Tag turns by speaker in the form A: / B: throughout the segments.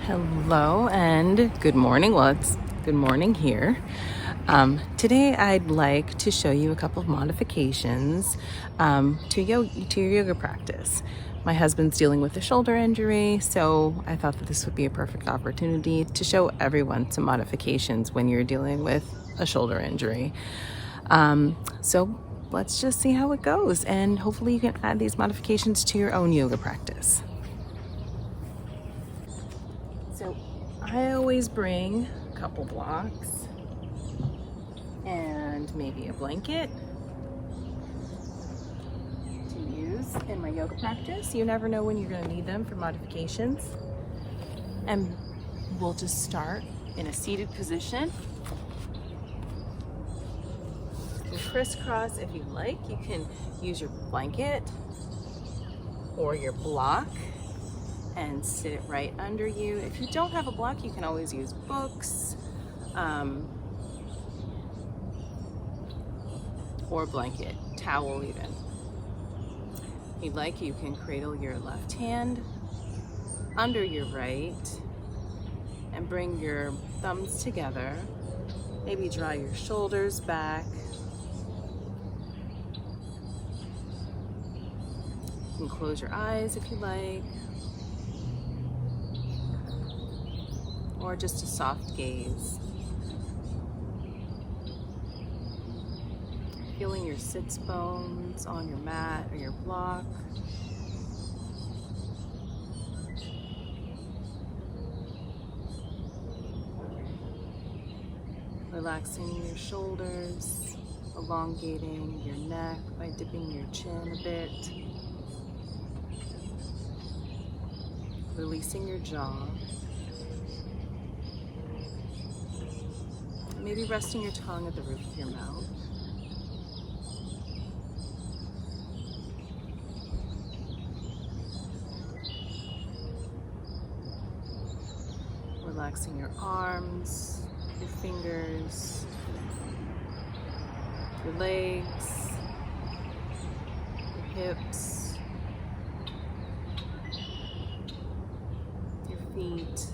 A: Hello and good morning. Well, it's good morning here. Today, I'd like to show you a couple of modifications to your yoga practice. My husband's dealing with a shoulder injury, so I thought that this would be a perfect opportunity to show everyone some modifications when you're dealing with a shoulder injury. So let's just see how it goes, and hopefully you can add these modifications to your own yoga practice. So I always bring a couple blocks and maybe a blanket to use in my yoga practice. You never know when you're going to need them for modifications. And we'll just start in a seated position. You crisscross if you like. You can use your blanket or your block and sit it right under you. If you don't have a block, you can always use books or blanket, towel even. If you'd like, you can cradle your left hand under your right and bring your thumbs together. Maybe draw your shoulders back. You can close your eyes if you like, or just a soft gaze. Feeling your sits bones on your mat or your block. Relaxing your shoulders, elongating your neck by dipping your chin a bit. Releasing your jaw. Maybe resting your tongue at the roof of your mouth. Relaxing your arms, your fingers, your legs, your hips, your feet,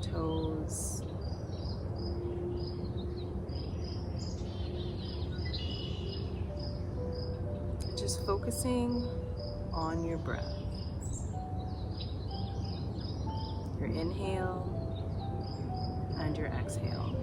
A: toes. Just focusing on your breath. Your inhale and your exhale.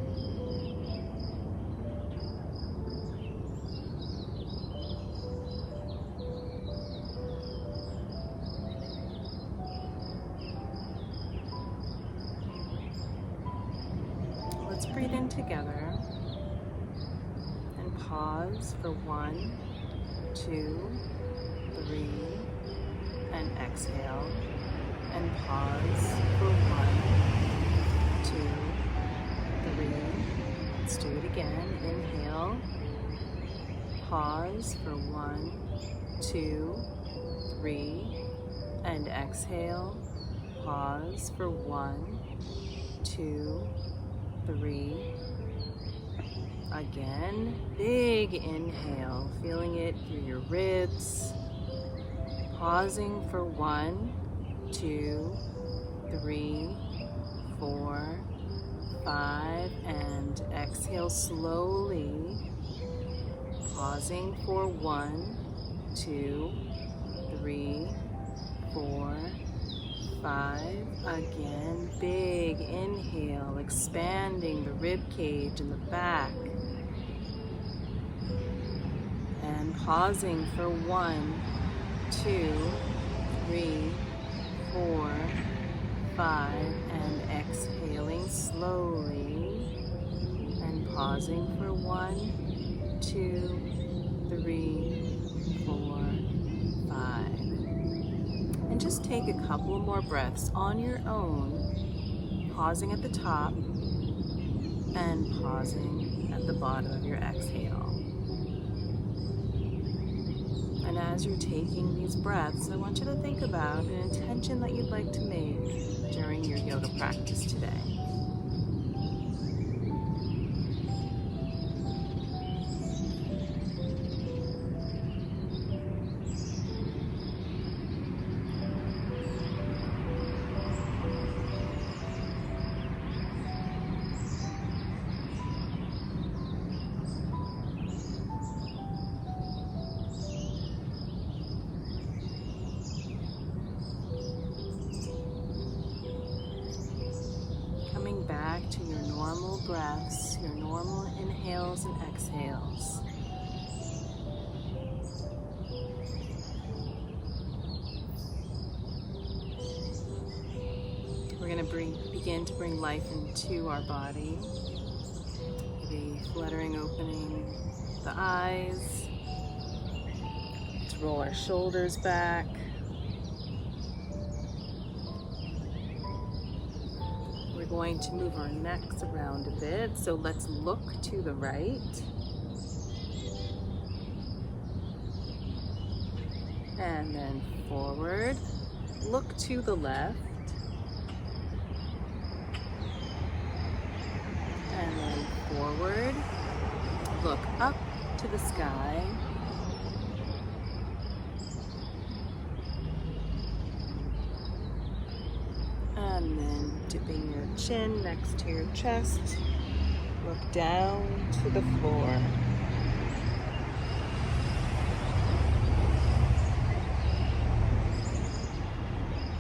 A: Let's breathe in together and pause for 1, 2, 3, and exhale. And pause for 1, 2, 3. Let's do it again. Inhale. Pause for 1, 2, 3. And exhale. Pause for 1, 2, 3. Again. Big inhale. Feeling it through your ribs. Pausing for 1, 2, 3, 4, 5, and exhale slowly. Pausing for 1, 2, 3, 4, 5. Again, big inhale, expanding the rib cage in the back. And pausing for 1, 2, 3, 4, 5, and exhaling slowly, and pausing for 1, 2, 3, 4, 5. And just take a couple more breaths on your own, pausing at the top and pausing at the bottom of your exhale. And as you're taking these breaths, I want you to think about an intention that you'd like to make during your yoga practice today. coming back to your normal breaths, your normal inhales and exhales. We're going to begin to bring life into our body. Maybe fluttering, opening the eyes. Let's roll our shoulders back. We're going to move our necks around a bit. So let's look to the right. And then forward. Look to the left. And then forward, look up to the sky. And then dipping your chin next to your chest, look down to the floor.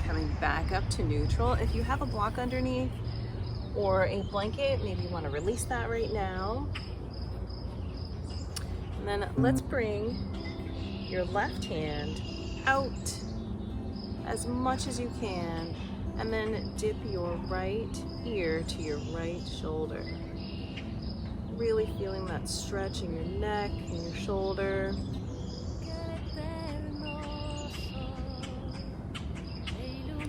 A: Coming back up to neutral. If you have a block underneath, or a blanket, maybe you want to release that right now. And then let's bring your left hand out as much as you can, and then dip your right ear to your right shoulder. Really feeling that stretch in your neck and your shoulder.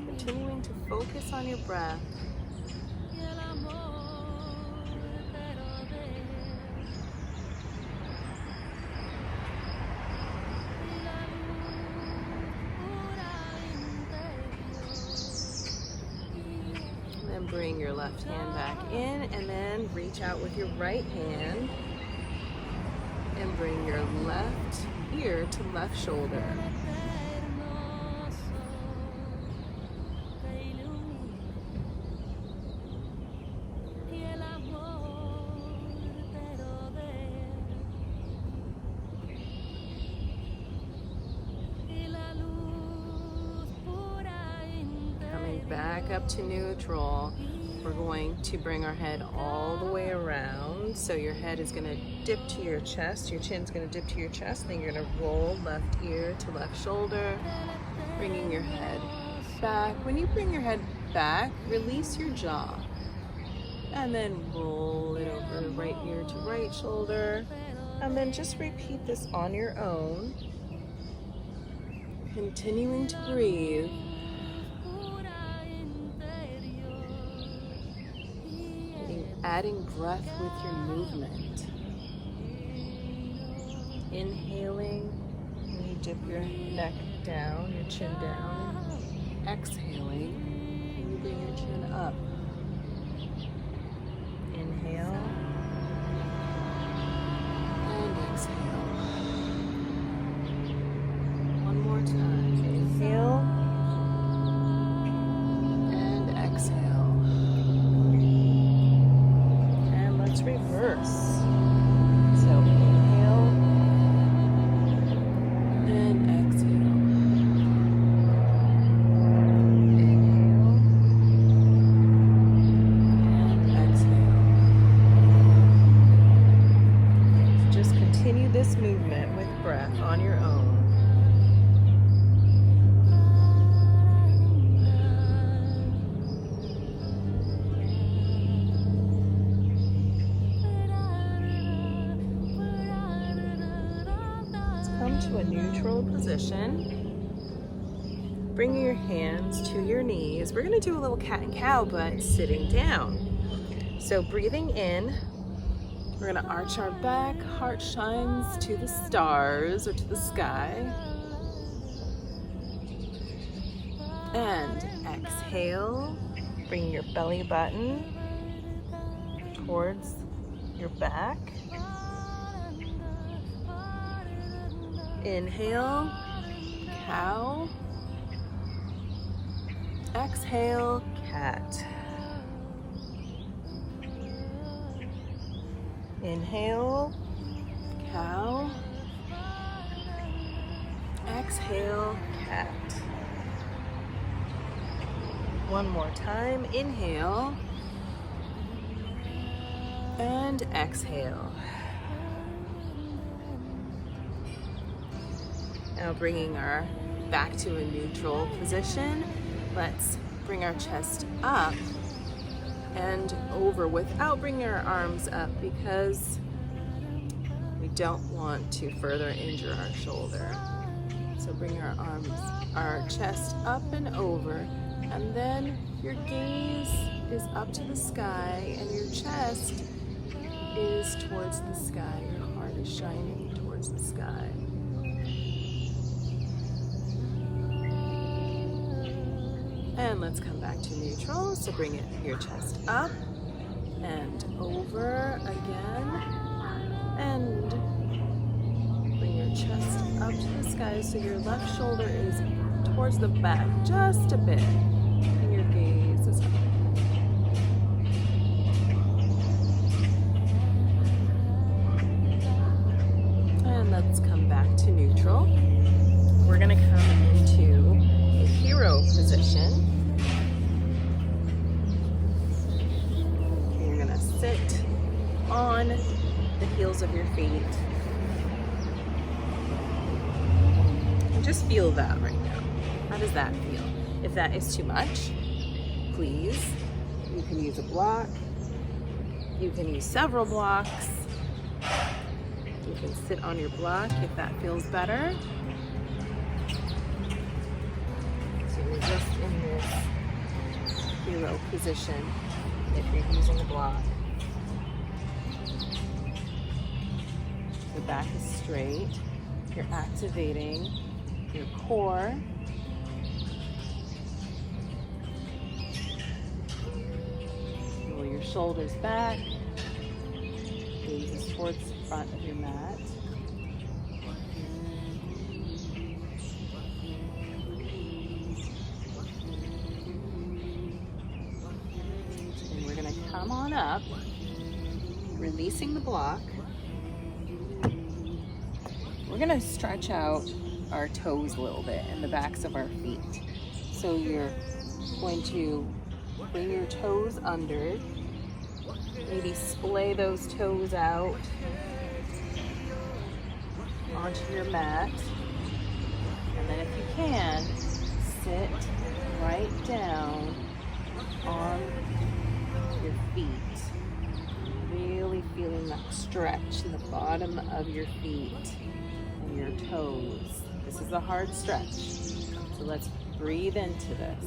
A: Continuing to focus on your breath. Bring your left hand back in, and then reach out with your right hand and bring your left ear to left shoulder. Back up to neutral. We're going to bring our head all the way around. So your head is going to dip to your chest, your chin's going to dip to your chest, then you're going to roll left ear to left shoulder, bringing your head back. When you bring your head back, release your jaw. And then roll it over right ear to right shoulder. And then just repeat this on your own. Continuing to breathe. Adding breath with your movement. Inhaling, and you dip your neck down, your chin down. Exhaling, and you bring your chin up. Inhale, and exhale. One more time. Inhale, and exhale. Reverse. So inhale and exhale. Inhale and exhale. Just continue this movement with breath on your own. Come to a neutral position. Bring your hands to your knees. We're going to do a little cat and cow, but sitting down. So breathing in, we're going to arch our back, heart shines to the stars or to the sky. And exhale, bring your belly button towards your back. Inhale, cow. Exhale, cat. Inhale, cow. Exhale, cat. One more time. Inhale, And exhale. Now bringing our back to a neutral position. Let's bring our chest up and over without bringing our arms up because we don't want to further injure our shoulder. So bring our chest up and over, and then your gaze is up to the sky and your chest is towards the sky. Your heart is shining towards the sky. And let's come back to neutral. So bring your chest up and over again. And bring your chest up to the sky so your left shoulder is towards the back just a bit. And your gaze is up. And let's come back to neutral. We're going to come into a hero position. You're going to sit on the heels of your feet. And just feel that right now. How does that feel? If that is too much, please, you can use a block. You can use several blocks. You can sit on your block if that feels better. So you're just in this hero position if you're using a block. Your back is straight. You're activating your core. Roll your shoulders back. Gaze is towards the front of your mat. And we're going to come on up, releasing the block. We're going to stretch out our toes a little bit and the backs of our feet. So you're going to bring your toes under, maybe splay those toes out onto your mat. And then if you can, sit right down on your feet. Really feeling that stretch in the bottom of your feet. Your toes. This is a hard stretch. So let's breathe into this.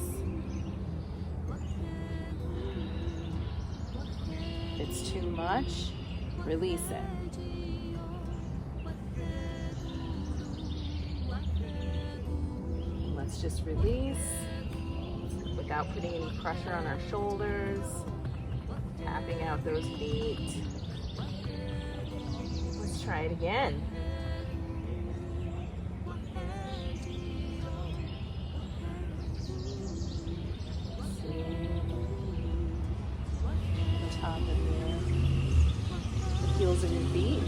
A: If it's too much, release it. Let's just release without putting any pressure on our shoulders. Tapping out those feet. Let's try it again. Top of the heels of your feet.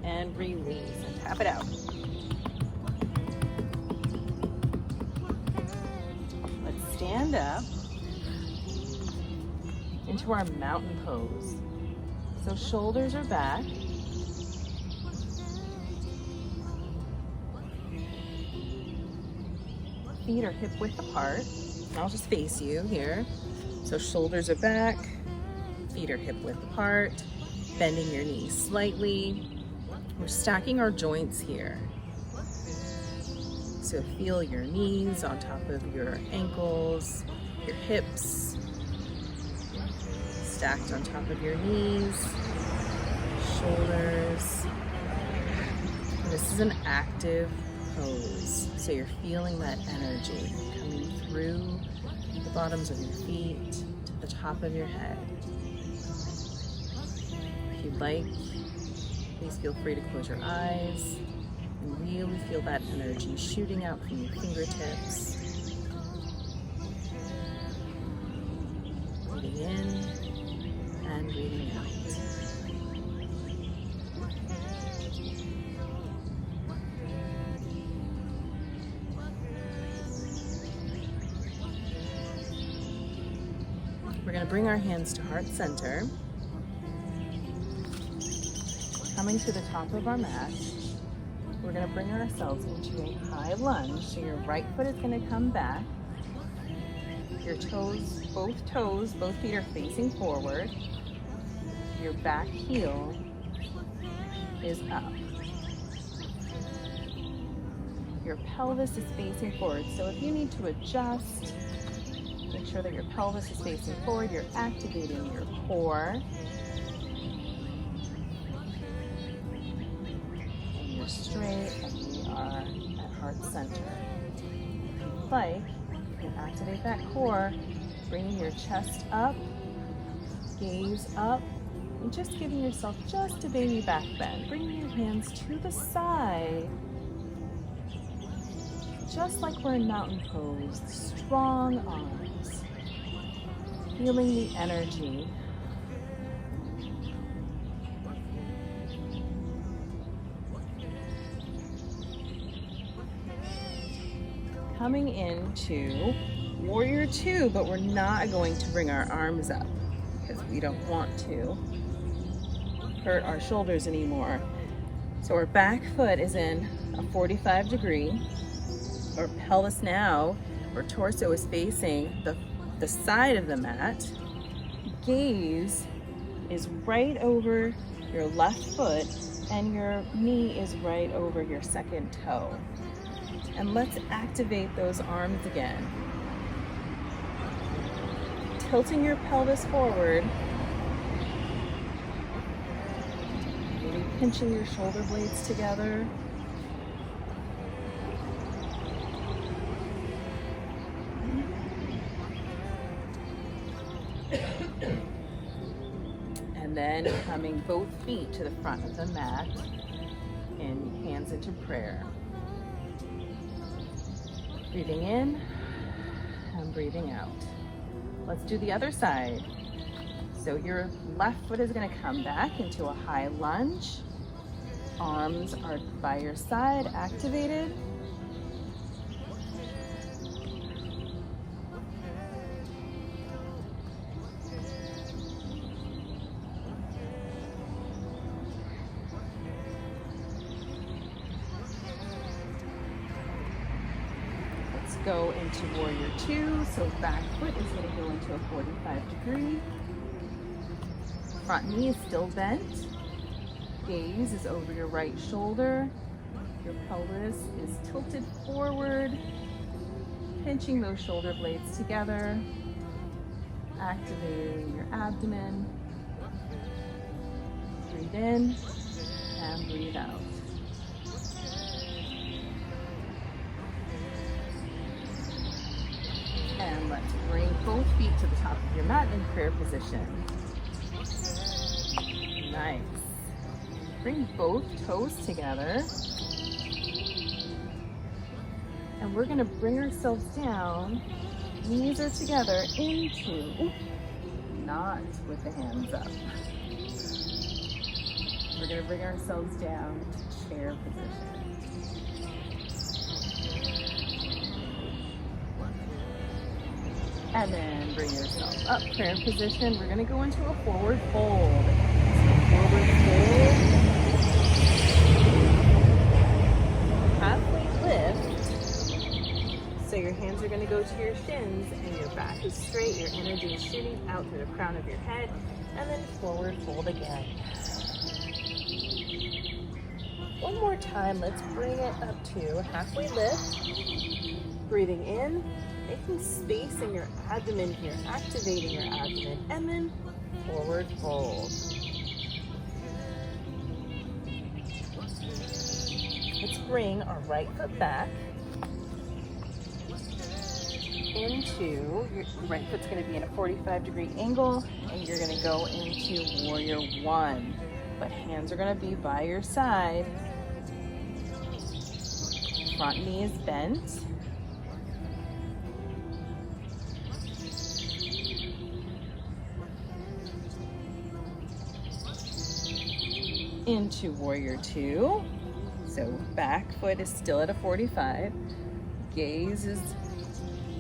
A: And release and tap it out. Stand up into our mountain pose. So shoulders are back. Feet are hip width apart. I'll just face you here. So shoulders are back, feet are hip width apart, bending your knees slightly. We're stacking our joints here. So feel your knees on top of your ankles, your hips, stacked on top of your knees, shoulders. And this is an active pose. So you're feeling that energy coming through the bottoms of your feet to the top of your head. If you'd like, please feel free to close your eyes. And really feel that energy shooting out from your fingertips. Breathing in and breathing out. We're going to bring our hands to heart center. Coming to the top of our mat, we're going to bring ourselves into a high lunge. So your right foot is going to come back. Your toes, both feet are facing forward. Your back heel is up. Your pelvis is facing forward. So if you need to adjust, make sure that your pelvis is facing forward. You're activating your core. And you're straight, and we are at heart center. If you'd like, you can activate that core, bringing your chest up, gaze up, and just giving yourself just a baby back bend. Bringing your hands to the side, just like we're in mountain pose. Strong arms, feeling the energy. Coming into warrior two, but we're not going to bring our arms up because we don't want to hurt our shoulders anymore. So our back foot is in a 45 degree. Our pelvis now, or torso is facing the side of the mat. Gaze is right over your left foot, and your knee is right over your second toe. And let's activate those arms again. Tilting your pelvis forward. Really pinching your shoulder blades together. And then coming both feet to the front of the mat and hands into prayer. Breathing in and breathing out. Let's do the other side. So your left foot is going to come back into a high lunge. Arms are by your side, activated. Go into warrior two. So back foot is going to go into a 45 degree. Front knee is still bent. Gaze is over your right shoulder. Your pelvis is tilted forward. Pinching those shoulder blades together. Activating your abdomen. Breathe in and breathe out. And let's bring both feet to the top of your mat in prayer position. Nice. Bring both toes together. And we're going to bring ourselves down. Knees are together into not with the hands up. We're going to bring ourselves down to chair position. And then bring yourself up, prayer position. We're going to go into a forward fold. So forward fold. Halfway lift. So your hands are going to go to your shins and your back is straight. Your energy is shooting out through the crown of your head. And then forward fold again. One more time. Let's bring it up to halfway lift. Breathing in. Making space in your abdomen here, activating your abdomen, and then forward fold. Let's bring our right foot back into, your right foot's going to be in a 45 degree angle, and you're going to go into warrior one. But hands are going to be by your side. front knee is bent. Into warrior two. So back foot is still at a 45. Gaze is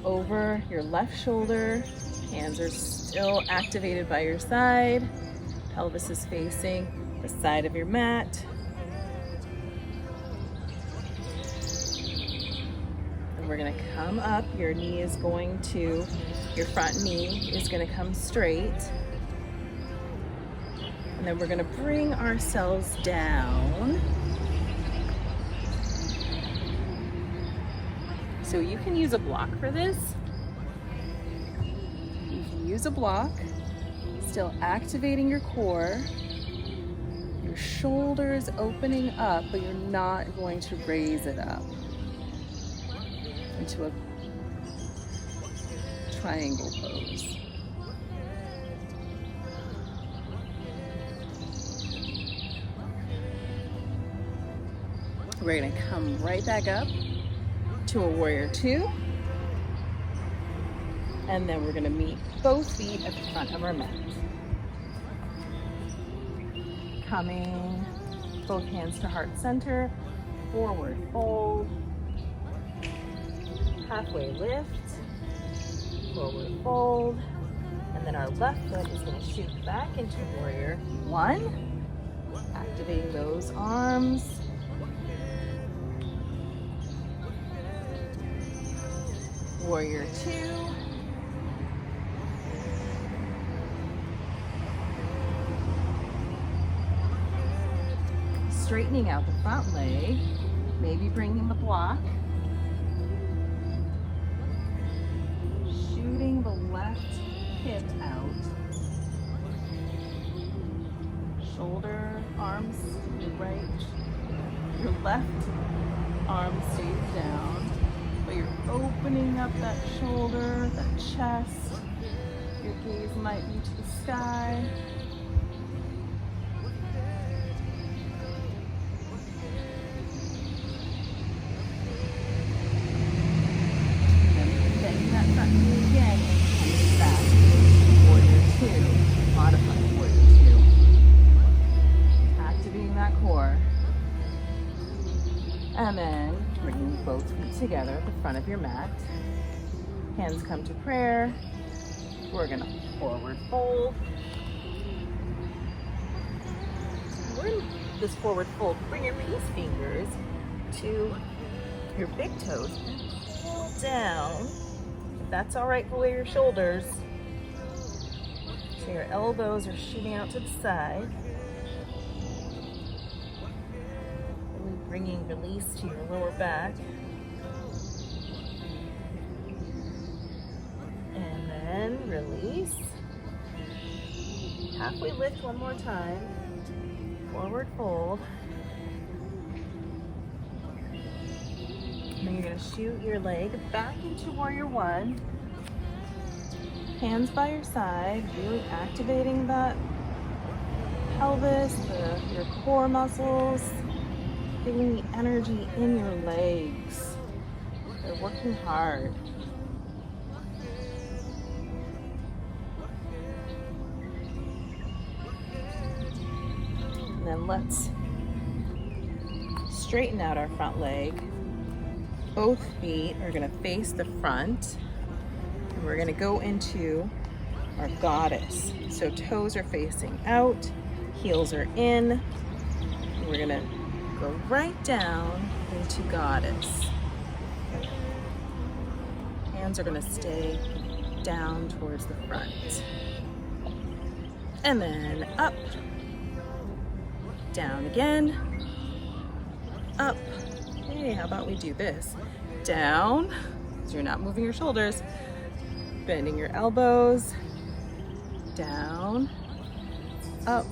A: over your left shoulder. Hands are still activated by your side. Pelvis is facing the side of your mat. And we're gonna come up. Your knee is going to, your front knee is gonna come straight. And then we're gonna bring ourselves down. So you can use a block for this. You can use a block, still activating your core. Your shoulders opening up, but you're not going to raise it up into a triangle pose. We're gonna come right back up to a warrior two. And then we're gonna meet both feet at the front of our mat. Coming, both hands to heart center, forward fold, halfway lift, forward fold, and then our left foot is gonna shoot back into warrior one, activating those arms. Warrior two. Straightening out the front leg, maybe bringing the block. Shooting the left hip out. Shoulder, arms to the right. Your left arm stays down, but you're opening up that shoulder, that chest. Your gaze might be to the sky. Bending that front knee again and coming back. Warrior two, modifying warrior two. Activating that core. And then bringing both feet together at the front of your mat. Hands come to prayer. We're gonna forward fold. We're in this forward fold. Bring your peace fingers to your big toes. Pull down. If that's all right, below your shoulders. So your elbows are shooting out to the side. Bringing release to your lower back. And then release. Halfway lift one more time. Forward fold. And then you're going to shoot your leg back into warrior one. Hands by your side, really activating that pelvis, your core muscles. Feeling the energy in your legs. They're working hard. And then let's straighten out our front leg. Both feet are going to face the front. And we're going to go into our goddess. So toes are facing out, heels are in. And we're going to go right down into goddess. Hands are going to stay down towards the front. And then up, down again, up. Hey, how about we do this? Down, so you're not moving your shoulders, bending your elbows, down, up,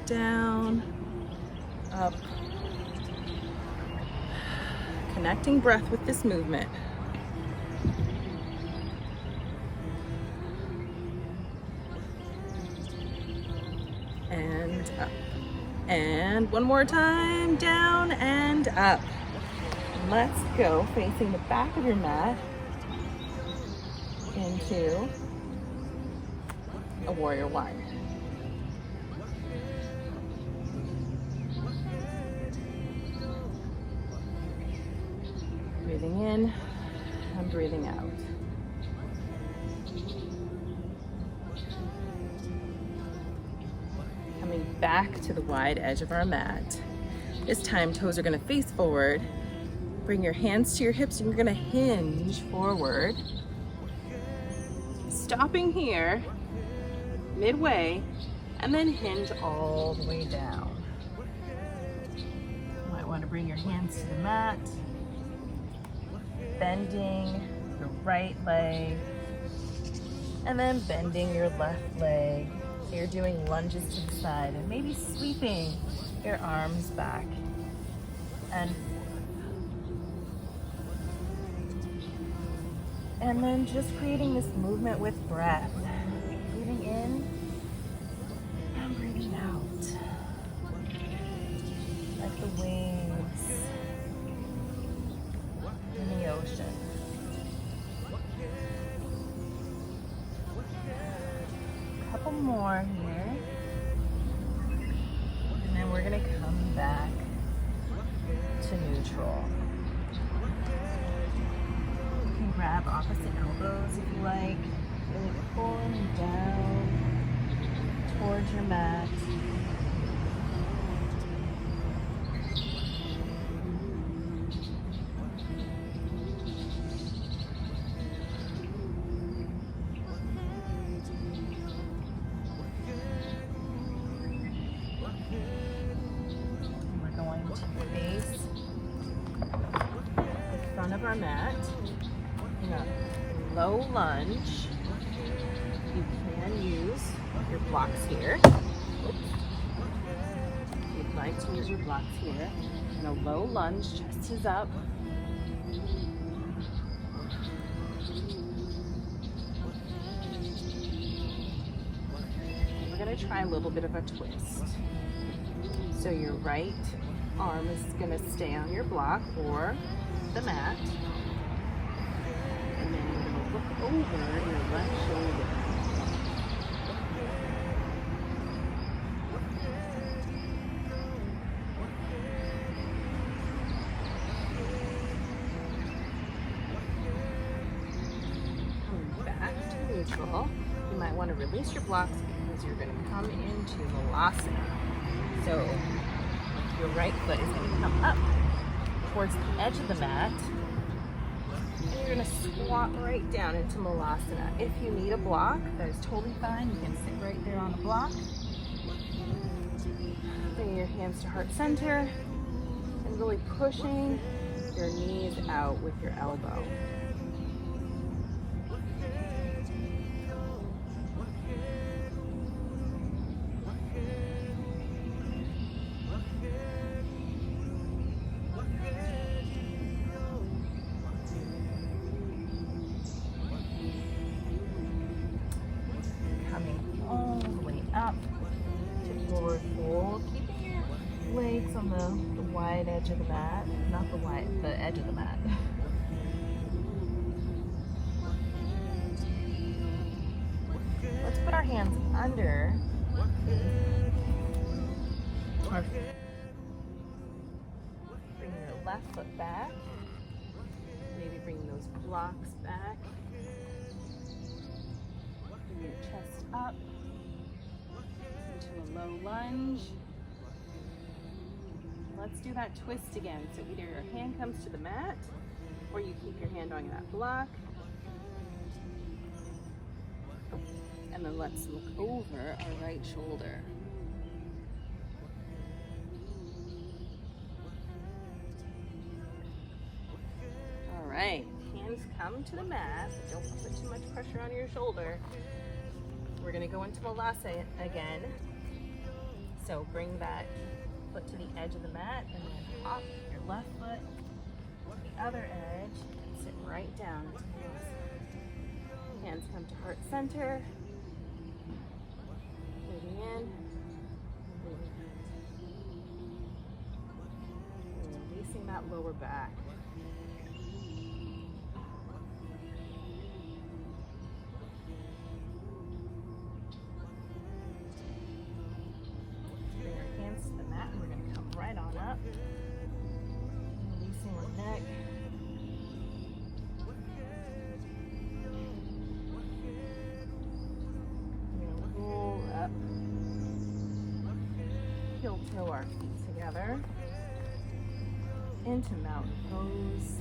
A: down, up. Connecting breath with this movement. And up. And one more time, down and up. Let's go facing the back of your mat into a warrior one. Breathing in and breathing out. Coming back to the wide edge of our mat. This time toes are going to face forward. Bring your hands to your hips and you're going to hinge forward. Stopping here, midway, and then hinge all the way down. You might want to bring your hands to the mat, bending your right leg, and then bending your left leg. So you're doing lunges to the side and maybe sweeping your arms back and forth. And then just creating this movement with breath. Breathing in and breathing out. Like the waves in the ocean. A couple more here. And then we're gonna come back to neutral. You can grab opposite elbows if you like. Really pulling down towards your mat. We're going to face the front of our mat. In a low lunge, you can use your blocks here. Oops. If you'd like to use your blocks here. In a low lunge, chest is up. We're going to try a little bit of a twist. So your right arm is going to stay on your block or the mat. And then you're going to look over your left shoulder. Coming back to neutral. You might want to release your blocks because you're going to come into Malasana. So your right foot is going to come up towards the edge of the mat. And you're going to squat right down into Malasana. If you need a block, that is totally fine. You can sit right there on the block. Bring your hands to heart center and really pushing your knees out with your elbow. All the way up to forward fold, keeping your legs on the wide edge of the mat, not the edge of the mat. Let's put our hands under our feet. Bring your left foot back. Maybe bring those blocks back. Bring your chest up into a low lunge. Let's do that twist again. So either your hand comes to the mat or you keep your hand on that block. And then let's look over our right shoulder. All right, hands come to the mat, but don't put too much pressure on your shoulder. We're gonna go into Malasana again. So bring that foot to the edge of the mat and then hop your left foot to the other edge and sit right down into Malasana. Hands come to heart center. Breathing in. Breathing out. Releasing that lower back. neck. We're gonna roll up, heel toe our feet together into mountain pose.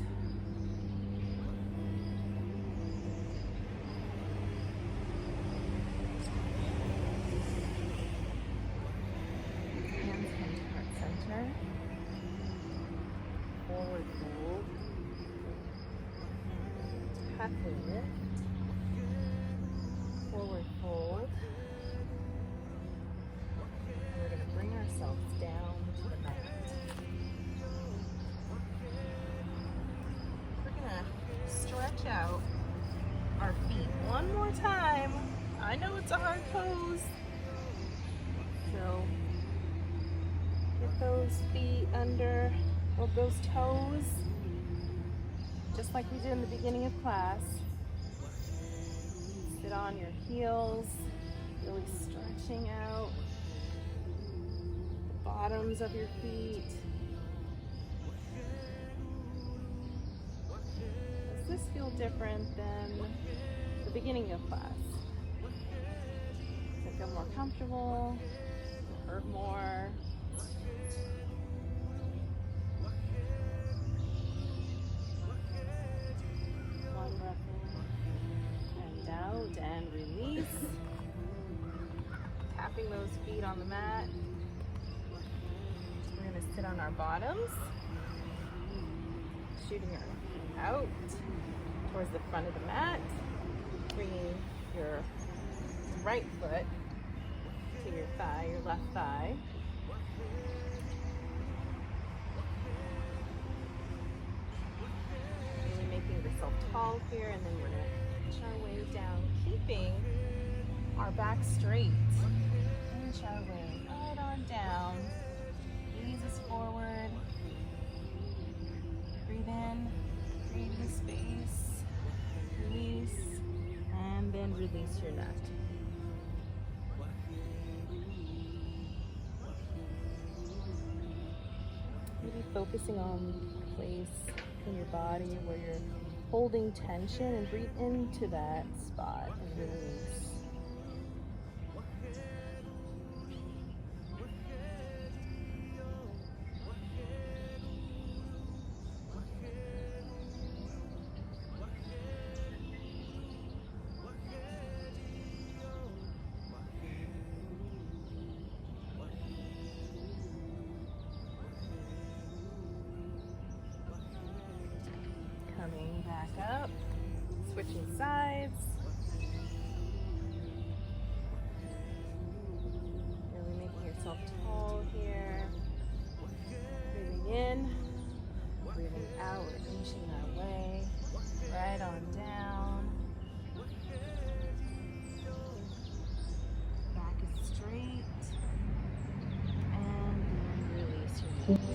A: Hands come to heart center. Forward fold. Halfway lift. Forward fold. And we're going to bring ourselves down to the mat. We're going to stretch out our feet one more time. I know it's a hard pose. So get those feet under, or those toes, just like we did in the beginning of class. Sit on your heels, really stretching out the bottoms of your feet. Does this feel different than the beginning of class? Does it feel more comfortable? Does it hurt more? One breath in and out and release. Tapping those feet on the mat. We're going to sit on our bottoms, shooting our feet out towards the front of the mat, bringing your right foot to your thigh, your left thigh. Really making yourself tall here, and then we're going to inch our way down, keeping our back straight. Inch our way right on down. Ease us forward. Breathe in, create the space, release, and then release your neck. Maybe focusing on a place in your body where you're holding tension, and breathe into that spot and release. Coming back up, switching sides. Really making yourself tall here. Breathing in, breathing out. We're inching our way right on down. Back is straight. And then release your knee.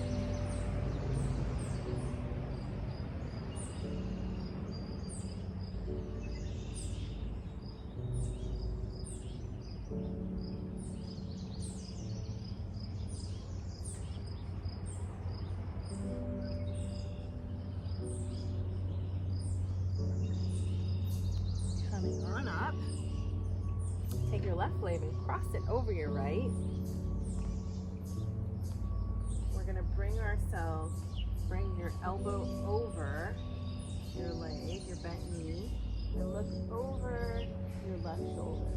A: Coming on up, take your left leg and cross it over your right. We're going to bring your elbow over your leg, your bent knee, and look over your left shoulder.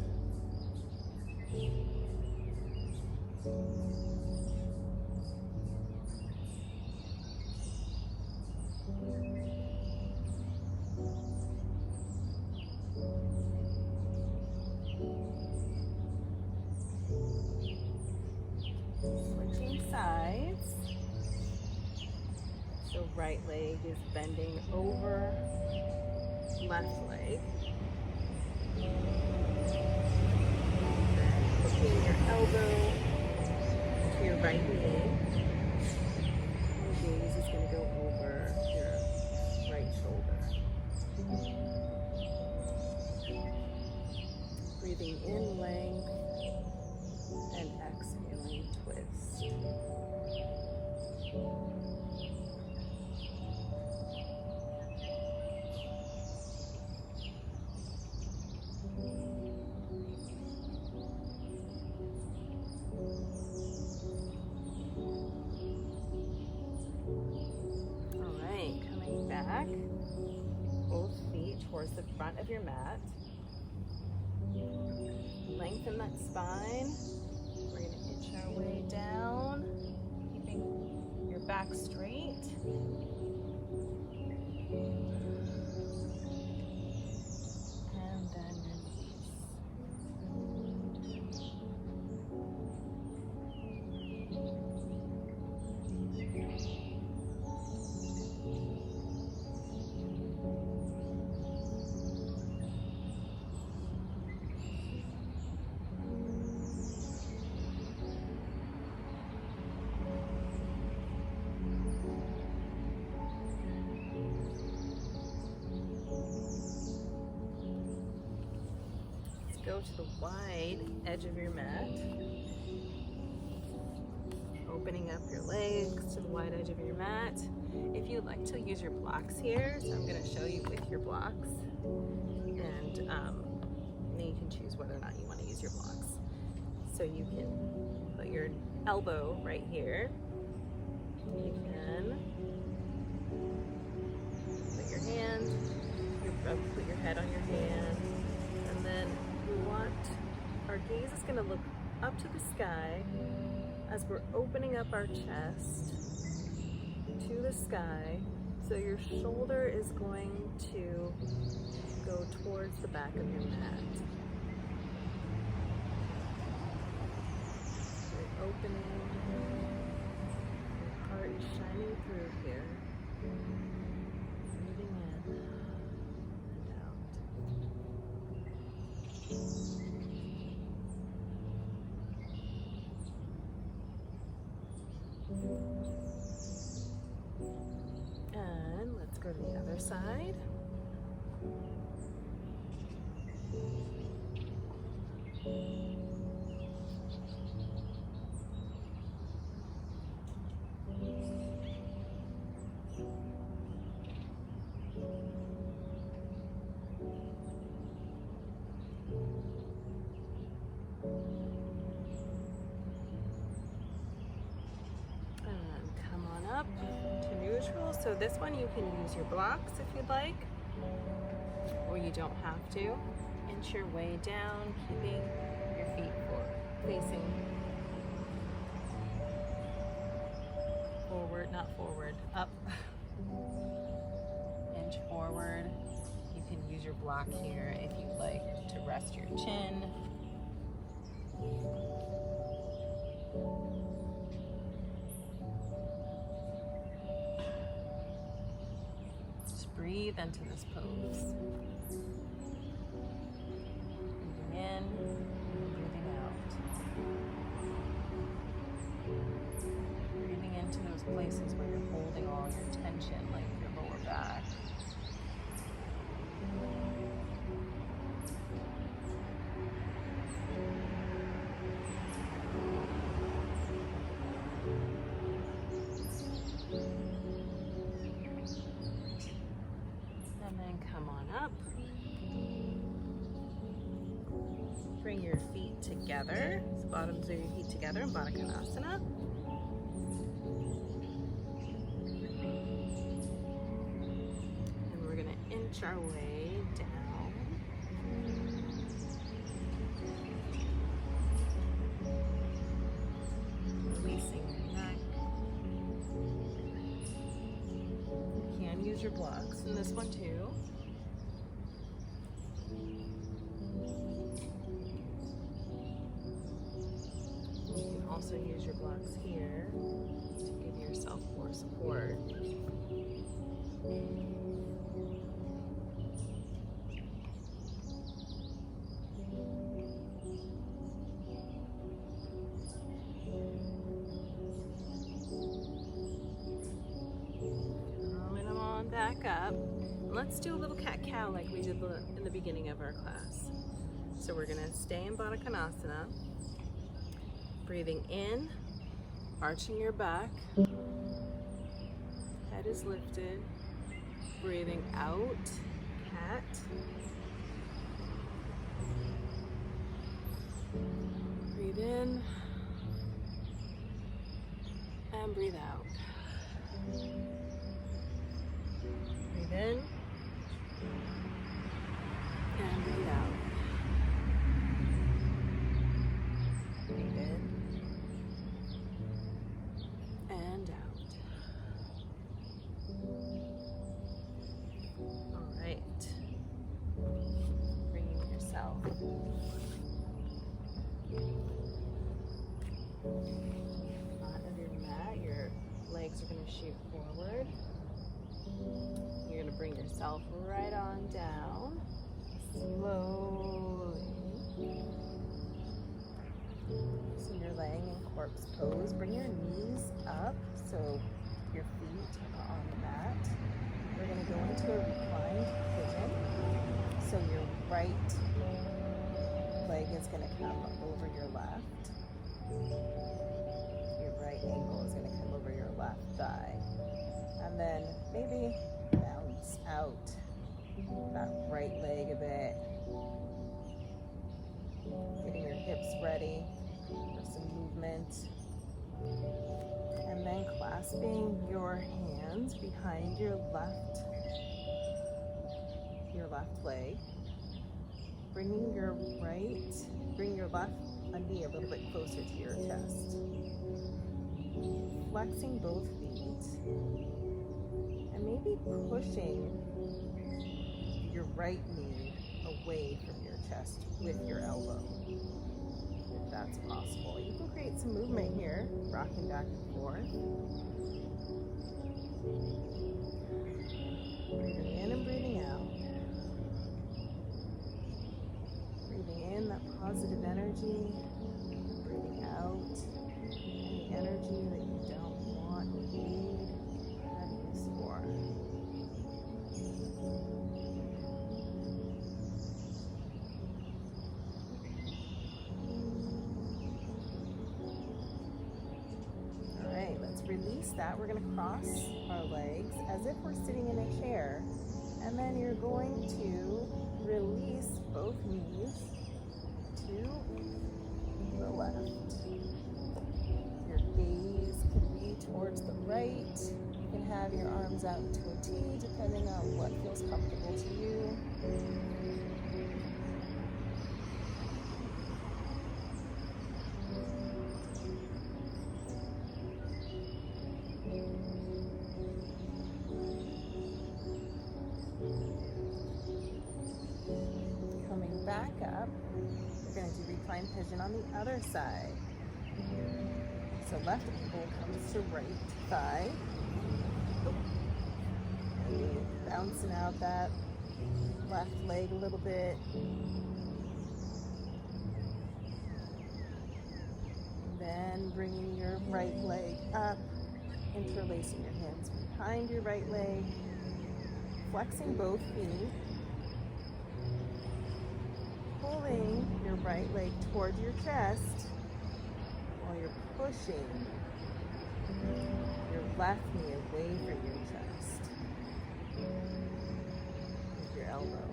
A: Switching sides. So right leg is bending over left leg. Then hooking your elbow to your right knee. Your gaze is going to go over your right shoulder. Breathing in length and exhaling twist. back, both feet towards the front of your mat. Lengthen that spine. We're going to inch our way down, keeping your back straight. And then release. Go to the wide edge of your mat, opening up your legs to the wide edge of your mat. If you'd like to use your blocks here, so I'm going to show you with your blocks, and then you can choose whether or not you want to use your blocks. So you can put your elbow right here. You can put your hand, put your head on your hand, and then our gaze is going to look up to the sky as we're opening up our chest to the sky. So your shoulder is going to go towards the back of your mat. You're opening, your heart shining through here. Breathing in and out. And let's go to the other side. Up to neutral. So this one you can use your blocks if you'd like, or you don't have to. Inch your way down, keeping your feet facing forward, not forward, up. Inch forward. You can use your block here if you'd like to rest your chin. Breathe into this pose. Breathing in, breathing out. Breathing into those places where you're holding all your tension, like your lower back. And then come on up. Bring your feet together, so bottoms of your feet together in Baddha Konasana. And we're going to inch our way down. Releasing your neck. You can use your blocks in this one too. You can also use your blocks here to give yourself more support. Back up. Let's do a little cat-cow like we did in the beginning of our class. So we're going to stay in Baddha Konasana. Breathing in, arching your back. Head is lifted. Breathing out, cat. Breathe in and breathe out. Breathe shoot forward. You're gonna bring yourself right on down, slowly. So you're laying in corpse pose. Bring your knees up so your feet are on the mat. We're gonna go into a reclined pigeon. So your right leg is gonna come over your left. Your right ankle is gonna come over your left thigh. And then maybe bounce out that right leg a bit. Getting your hips ready for some movement. And then clasping your hands behind your left leg. Bring your left knee a little bit closer to your chest. Flexing both feet. And maybe pushing your right knee away from your chest with your elbow, if that's possible. You can create some movement here, rocking back and forth. Breathing in and breathing out. Breathing in that positive energy, breathing out any energy that you don't want or need or have use for. Let's release that. We're going to cross our legs as if we're sitting in a chair. And then you're going to release both knees to the left. Your gaze can be towards the right. You can have your arms out into a T depending on what feels comfortable to you. Coming back up, we're going to do reclined pigeon on the other side. So left ankle comes to right thigh. And bouncing out that left leg a little bit. Then bringing your right leg up, interlacing your hands behind your right leg, flexing both feet, pulling your right leg toward your chest while you're pushing your left knee away from your chest with your elbow.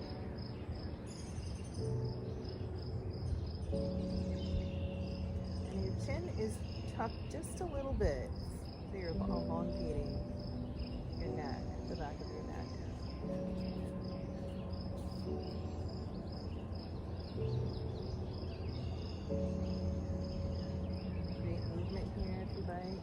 A: And your chin is tucked just a little bit, so you're elongating your neck, the back of your neck. Create movement here if you like.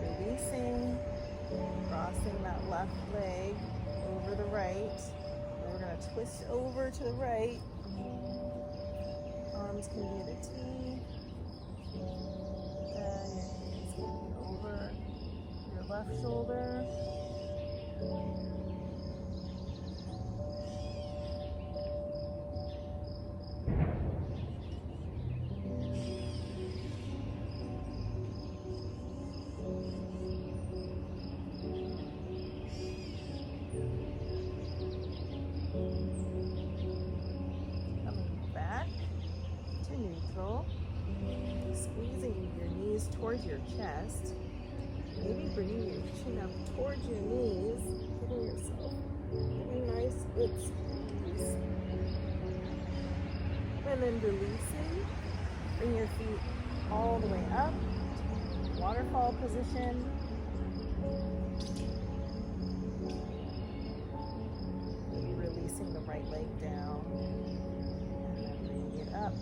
A: Releasing, crossing that left leg over the right. And we're going to twist over to the right. Arms can be at a T. Then your hands can be over your left shoulder. Neutral, squeezing your knees towards your chest, maybe bringing your chin up towards your knees, giving yourself a nice good squeeze, and then releasing. Bring your feet all the way up, waterfall position. Maybe releasing the right leg down, and then bringing it up.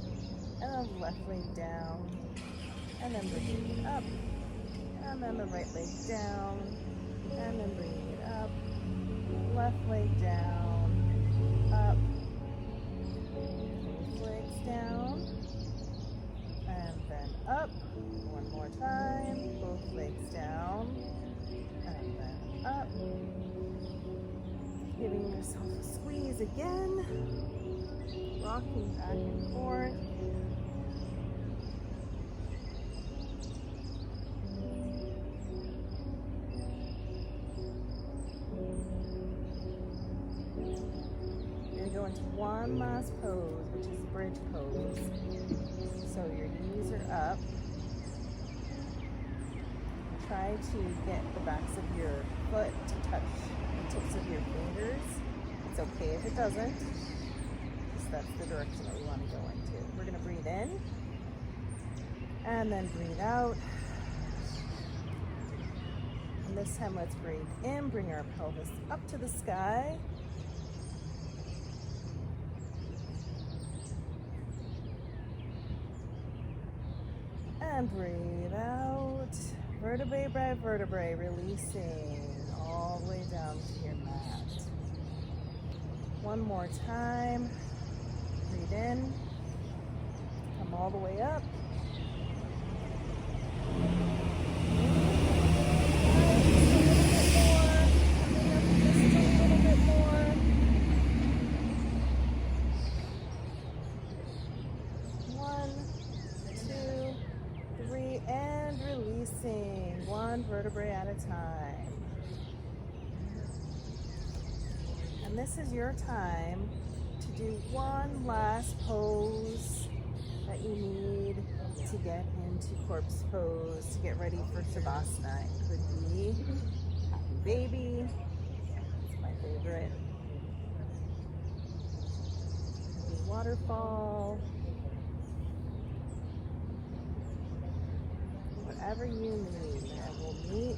A: And then the left leg down, and then bringing it up, and then the right leg down, and then bringing it up, left leg down, up, again, rocking back and forth. You're going to go into one last pose, which is bridge pose. So your knees are up. Try to get the backs of your foot to touch the tips of your fingers. It's okay if it doesn't, because that's the direction that we want to go into. We're going to breathe in and then breathe out. And this time let's breathe in, bring our pelvis up to the sky. And breathe out, vertebrae by vertebrae, releasing all the way down to your mat. One more time, breathe in, come all the way up. And releasing one vertebrae at a time. And this is your time to do one last pose that you need to get into corpse pose, to get ready for Shavasana. It could be Happy Baby, it's my favorite. It could be Waterfall. Whatever you need, and we'll meet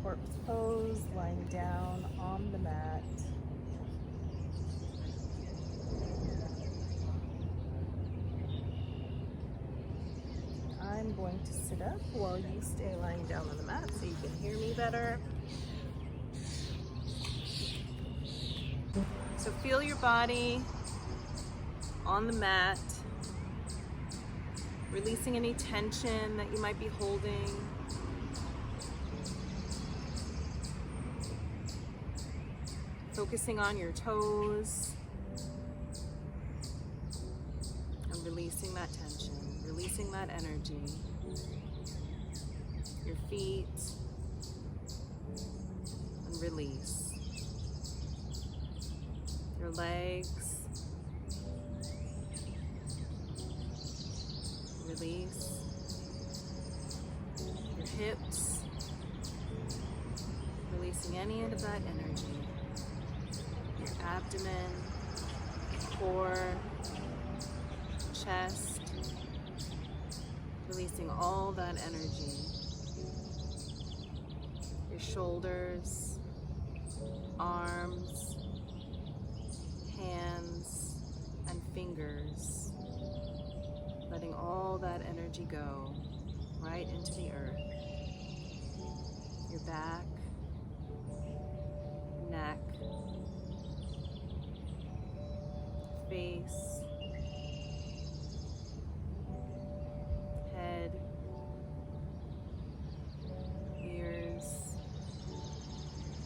A: corpse pose, lying down on the mat. I'm going to sit up while you stay lying down on the mat so you can hear me better. So feel your body on the mat. Releasing any tension that you might be holding. Focusing on your toes. And releasing that tension, releasing that energy. Your feet. And release. Your legs. Release your hips, releasing any of that energy, your abdomen, core, chest, releasing all that energy, your shoulders, arms, hands, and fingers. Letting all that energy go right into the earth. Your back, neck, face, head, ears.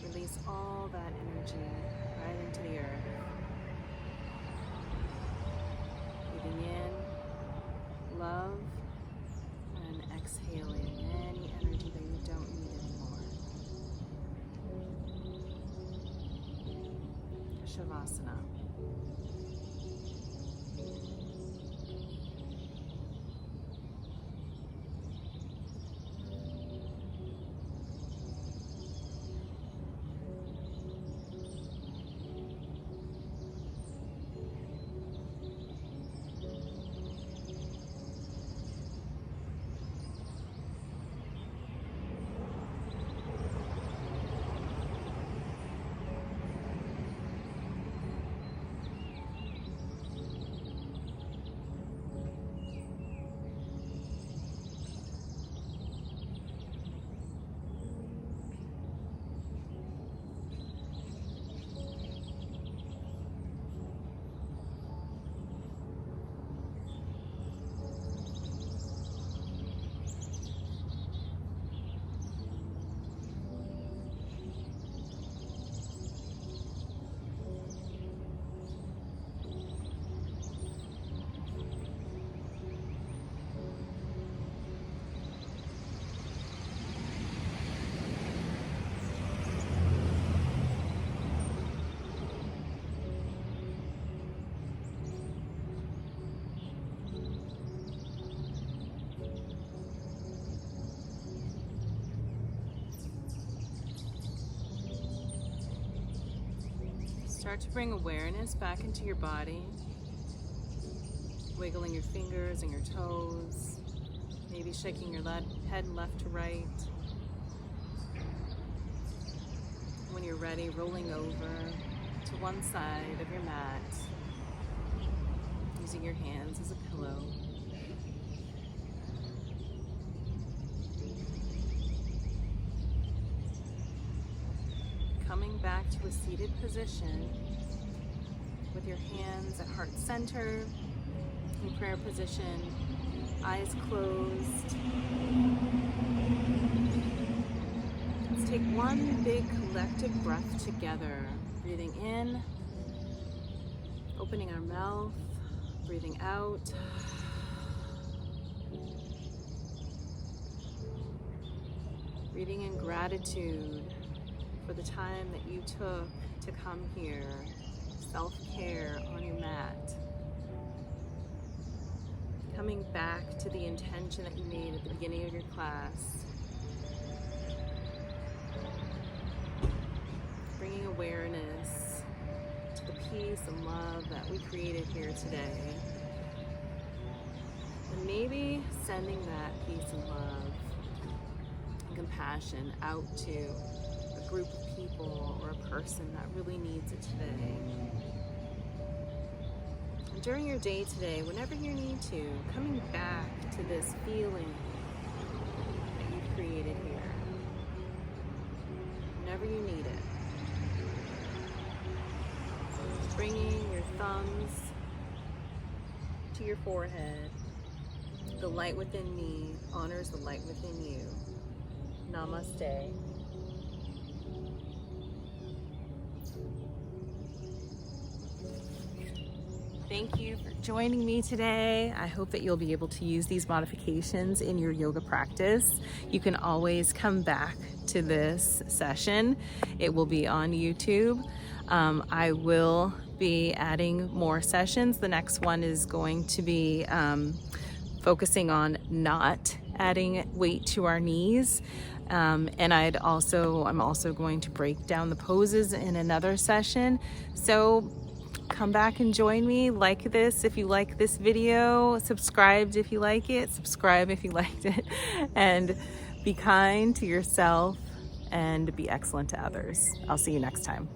A: Release all that energy right into the earth. Breathing in love, and exhaling any energy that you don't need anymore. Shavasana. Start to bring awareness back into your body, wiggling your fingers and your toes, maybe shaking your head left to right. When you're ready, rolling over to one side of your mat, using your hands as a pillow. Coming back to a seated position with your hands at heart center, in prayer position, eyes closed. Let's take one big collective breath together, breathing in, opening our mouth, breathing out. Breathing in gratitude for the time that you took to come here, self-care on your mat. Coming back to the intention that you made at the beginning of your class. Bringing awareness to the peace and love that we created here today. And maybe sending that peace and love and compassion out to a group of people or a person that really needs it today. And during your day today, whenever you need to, coming back to this feeling that you've created here. Whenever you need it. Bringing your thumbs to your forehead. The light within me honors the light within you. Namaste. Thank you for joining me today. I hope that you'll be able to use these modifications in your yoga practice. You can always come back to this session. It will be on YouTube. I will be adding more sessions. The next one is going to be focusing on not adding weight to our knees. And I'm also going to break down the poses in another session. So come back and join me. Like this if you like this video, subscribe if you like it, subscribe if you liked it, and be kind to yourself and be excellent to others. I'll see you next time.